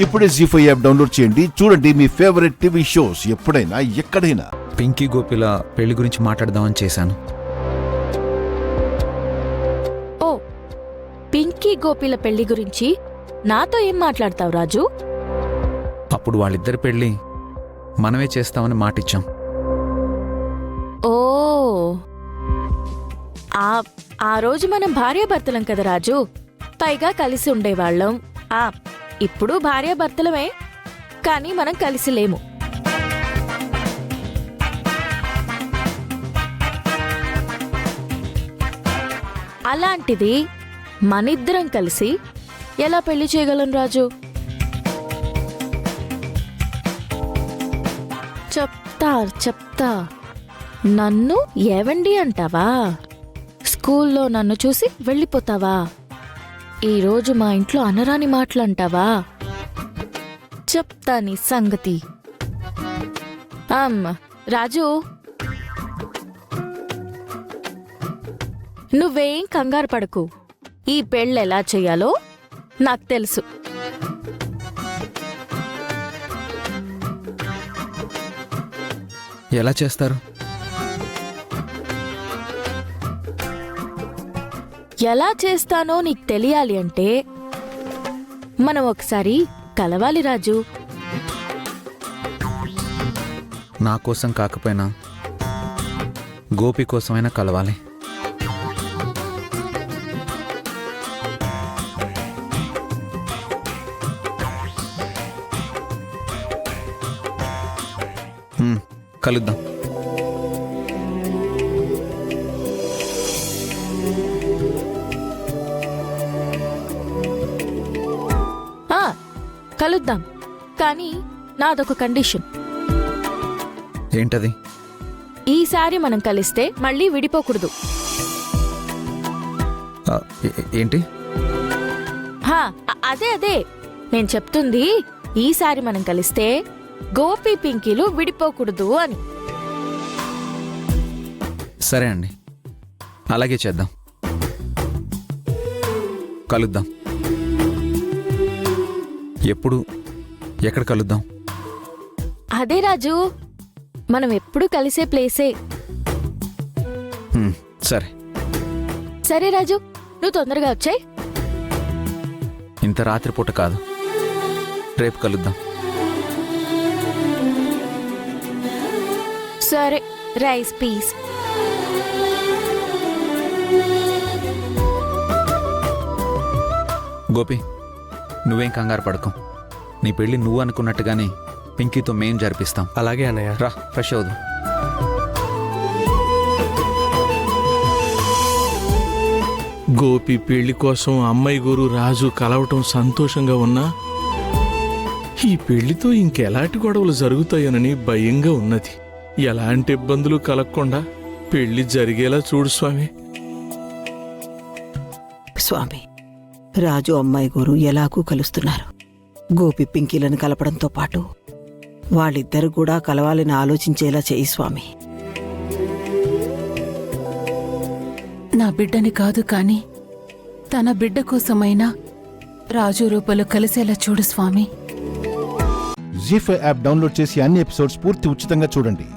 ఇప్పుడే జీ5 app download చేయండి. చూడండి మీ ఫేవరెట్ టీవీ షోస్ ఎప్పుడైనా ఎక్కడైనా. పింకీ గోపిల పెళ్లి గురించి మాట్లాడదామని చేశాను. ఓ, పింకీ గోపిల పెళ్లి గురించి నాతో ఏం మాట్లాడతావు రాజు? అప్పుడు వాళ్ళిద్దరి పెళ్లి మనమే చేస్తామని మాటిచ్చాం. ఓ, ఆ రోజు మనం భార్యాభర్తలం కదా రాజు, పైగా కలిసి ఉండేవాళ్ళం. ఇప్పుడు భార్యాభర్తలమే, కానీ మనం కలిసి లేము. అలాంటిది మనిద్దరం కలిసి ఎలా పెళ్లి చేయగలం రాజు? చెప్తా. నన్ను ఏవండి అంటావా? స్కూల్లో నన్ను చూసి వెళ్ళిపోతావా? ఈరోజు మా ఇంట్లో అనరాని మాటలంటావా? చెప్తా నీ సంగతి. రాజు, నువ్వేం కంగారు పడకు. ఈ పెళ్ళెలా చెయ్యాలో నాకు తెలుసు. ఎలా చేస్తారు? ఎలా చేస్తానో నీకు తెలియాలి అంటే మనం ఒకసారి కలవాలి రాజు. నా కోసం కాకపోయినా గోపి కోసమైనా కలవాలి. కలుద్దాం. కలుద్దాం, కానీ నాదొక కండిషన్. ఏంటది? ఈసారి మనం కలిస్తే మళ్ళీ విడిపోకూడదు. ఏంటి? అదే నేను చెప్తుంది. ఈసారి మనం కలిస్తే గోపి పింకీలు విడిపోకూడదు అని. సరే అండి, అలాగే చేద్దాం. కలుద్దాం. ఎప్పుడు, ఎక్కడ కలుద్దాం? అదే రాజు, మనం ఎప్పుడు కలిసే ప్లేసే. సరే రాజు, నువ్వు తొందరగా వచ్చాయి. ఇంత రాత్రిపూట కాదు, రేపు కలుద్దాం. సరే, రైస్ పీస్. గోపి, నువ్వేం కంగారు పడకు. నీ పెళ్లి నువ్వు అనుకున్నట్టుగానే పింకీతో మేం జరిపిస్తాం. అలాగే అన్నయ్య. రా, ఫ్రెష్ అవుదు. గోపి పెళ్లి కోసం అమ్మాయి గురు రాజు కలవటం సంతోషంగా ఉన్నా ఈ పెళ్లితో ఇంకెలాంటి గొడవలు జరుగుతాయోనని భయంగా ఉన్నది. ఎలాంటి ఇబ్బందులు కలగకుండా పెళ్లి జరిగేలా చూడు స్వామి. స్వామి, రాజు అమ్మాయి గురు ఎలాగూ కలుస్తున్నారు. గోపి పింకీలను కలపడంతో పాటు వాళ్ళిద్దరు కూడా కలవాలని ఆలోచించేలా చేయి స్వామి. నా బిడ్డని కాదు కాని తన బిడ్డ కోసమైనా రాజు రూపంలో కలిసేలా చూడు స్వామి. జీ5 యాప్ డౌన్లోడ్ చేసి అన్ని ఎపిసోడ్స్ పూర్తి ఉచితంగా చూడండి.